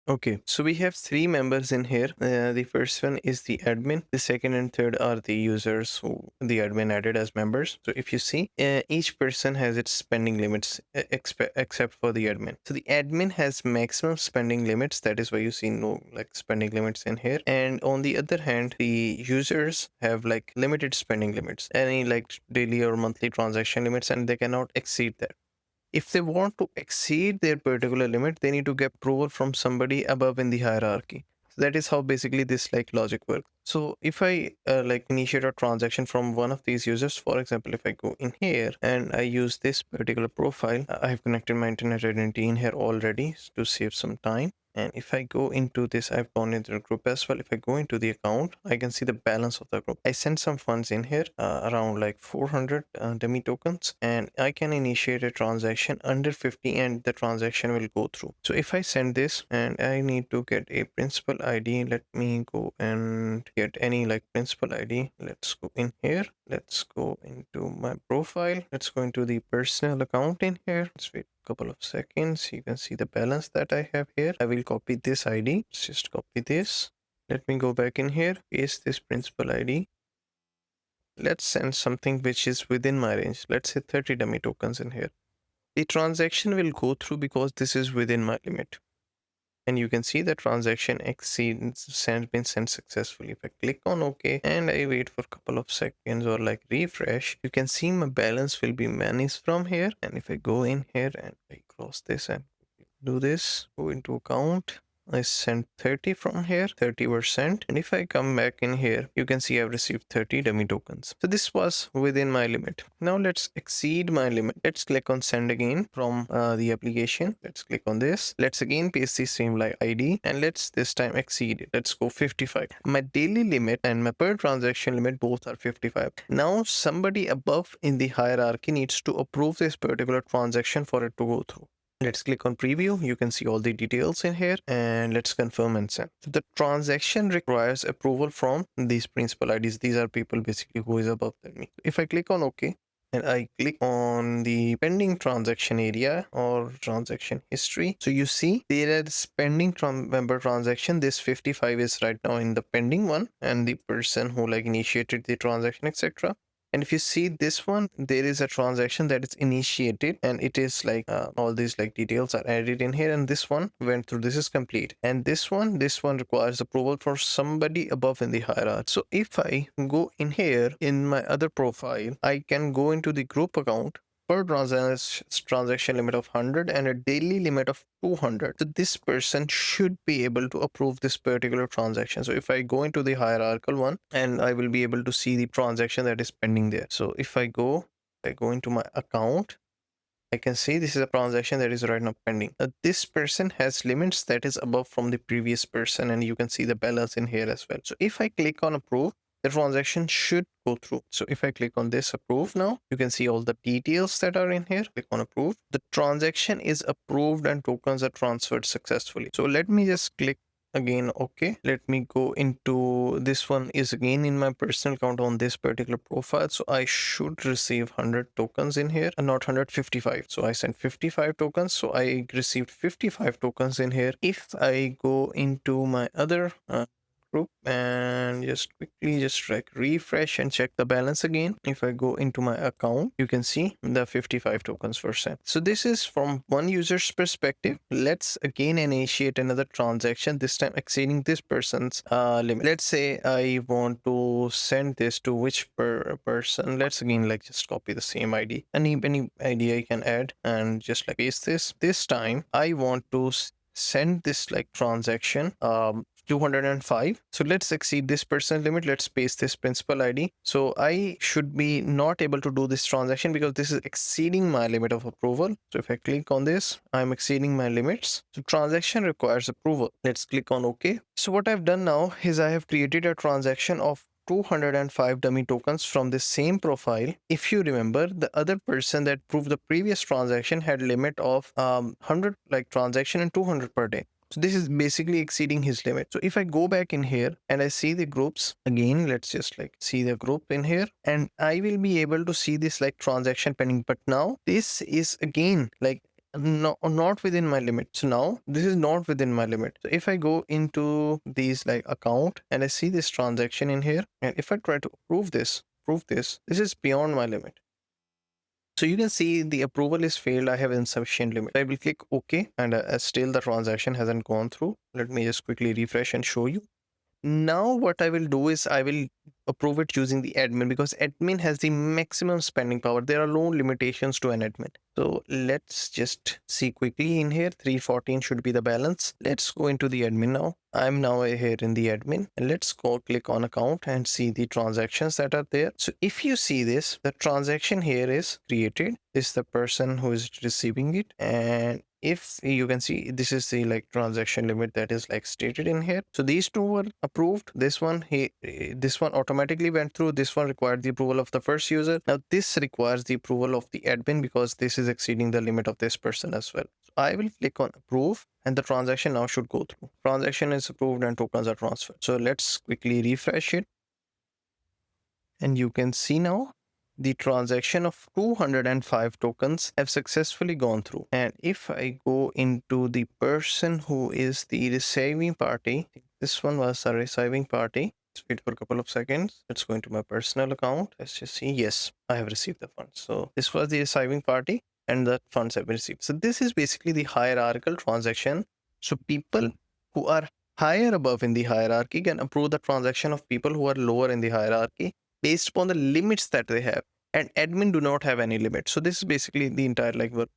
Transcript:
Okay, so we have three members in here. The first one is the admin. The second and third are the users who the admin added as members. So if you see, each person has its spending limits except for the admin. So the admin has maximum spending limits. That is why you see no like spending limits in here. And on the other hand, the users have like limited spending limits, any like daily or monthly transaction limits, and they cannot exceed that. If they want to exceed their particular limit, they need to get approval from somebody above in the hierarchy. So that is how basically this like logic works. So if I like initiate a transaction from one of these users, for example, if I go in here and I use this particular profile, I have connected my internet identity in here already to save some time. And if I go into this, I've gone into the group as well. If I go into the account, I can see the balance of the group. I sent some funds in here, around like 400 dummy tokens, and I can initiate a transaction under 50 and the transaction will go through. So if I send this and I need to get a principal ID, let me go and get any like principal ID. Let's go in here. Let's go into my profile. Let's go into the personal account in here. Let's wait couple of seconds. You can see the balance that I have here. I will copy this ID. Let's just copy this. Let me go back in here, paste this principal ID. Let's send something which is within my range. Let's say 30 dummy tokens in here. The transaction will go through because this is within my limit. And you can see the transaction been sent successfully. If I click on OK and I wait for a couple of seconds or like refresh, you can see my balance will be managed from here. And if I go in here and I cross this and do this, go into account, I sent 30 from here, 30%. And if I come back in here, you can see I've received 30 dummy tokens. So this was within my limit. Now let's exceed my limit. Let's click on send again from the application. Let's click on this. Let's again paste the same like ID and let's this time exceed it. Let's go 55. My daily limit and my per transaction limit both are 55. Now somebody above in the hierarchy needs to approve this particular transaction for it to go through. Let's click on preview. You can see all the details in here and let's confirm and send. So the transaction requires approval from these principal IDs. These are people basically who is above than me. If I click on OK and I click on the pending transaction area or transaction history. So you see there is pending member transaction. This 55 is right now in the pending one and the person who like initiated the transaction, etc. And if you see this one, there is a transaction that is initiated and it is like all these like details are added in here. And this one went through, this is complete. And this one requires approval for somebody above in the hierarchy. So if I go in here in my other profile, I can go into the group account per transaction limit of 100 and a daily limit of 200. So this person should be able to approve this particular transaction. So if I go into the hierarchical one and I will be able to see the transaction that is pending there. So if I go into my account, I can see this is a transaction that is right now pending. This person has limits that is above from the previous person and you can see the balance in here as well. So if I click on approve, the transaction should go through. So if I click on this approve now, you can see all the details that are in here. Click on approve. The transaction is approved and tokens are transferred successfully. So let me just click again. Okay, let me go into this one is again in my personal account on this particular profile. So I should receive 100 tokens in here and not 155. So I sent 55 tokens. So I received 55 tokens in here. If I go into my other group and just quickly just like refresh and check the balance again. If I go into my account, you can see the 55 tokens were sent. So this is from one user's perspective. Let's again initiate another transaction, this time exceeding this person's limit. Let's say I want to send this to which person. Let's again like just copy the same ID. Any ID I can add and just like paste this. This time I want to send this like transaction 205. So let's exceed this person limit. Let's paste this principal ID. So I should be not able to do this transaction because this is exceeding my limit of approval. So if I click on this, I'm exceeding my limits. So transaction requires approval. Let's click on OK. So what I've done now is I have created a transaction of 205 dummy tokens from the same profile. If you remember, the other person that proved the previous transaction had limit of 100 like transaction and 200 per day. So this is basically exceeding his limit. So if I go back in here and I see the groups again, let's just like see the group in here and I will be able to see this like transaction pending. But now this is again like No, not within my limit. So now this is not within my limit. So if I go into these like account and I see this transaction in here, and if I try to approve this is beyond my limit. So you can see the approval is failed. I have insufficient limit. I will click OK, and still the transaction hasn't gone through. Let me just quickly refresh and show you. Now what I will do is I will approve it using the admin, because admin has the maximum spending power. There are no limitations to an admin. So let's just see quickly in here. 314 should be the balance. Let's go into the admin now. I'm now here in the admin, and let's go click on account and see the transactions that are there. So if you see this, the transaction here is created. This is the person who is receiving it, and if you can see, this is the like transaction limit that is like stated in here. So these two were approved. This one automatically went through. This one required the approval of the first user. Now this requires the approval of the admin, because this is exceeding the limit of this person as well. So I will click on approve, and the transaction now should go through. Transaction is approved and tokens are transferred. So let's quickly refresh it, and you can see now the transaction of 205 tokens have successfully gone through. And if I go into the person who is the receiving party, this one was a receiving party. Let's wait for a couple of seconds. Let's go into my personal account. Let's just see. Yes, I have received the funds. So this was the receiving party, and the funds have been received. So this is basically the hierarchical transaction. So people who are higher above in the hierarchy can approve the transaction of people who are lower in the hierarchy based upon the limits that they have, and admin do not have any limit. So this is basically the entire like work.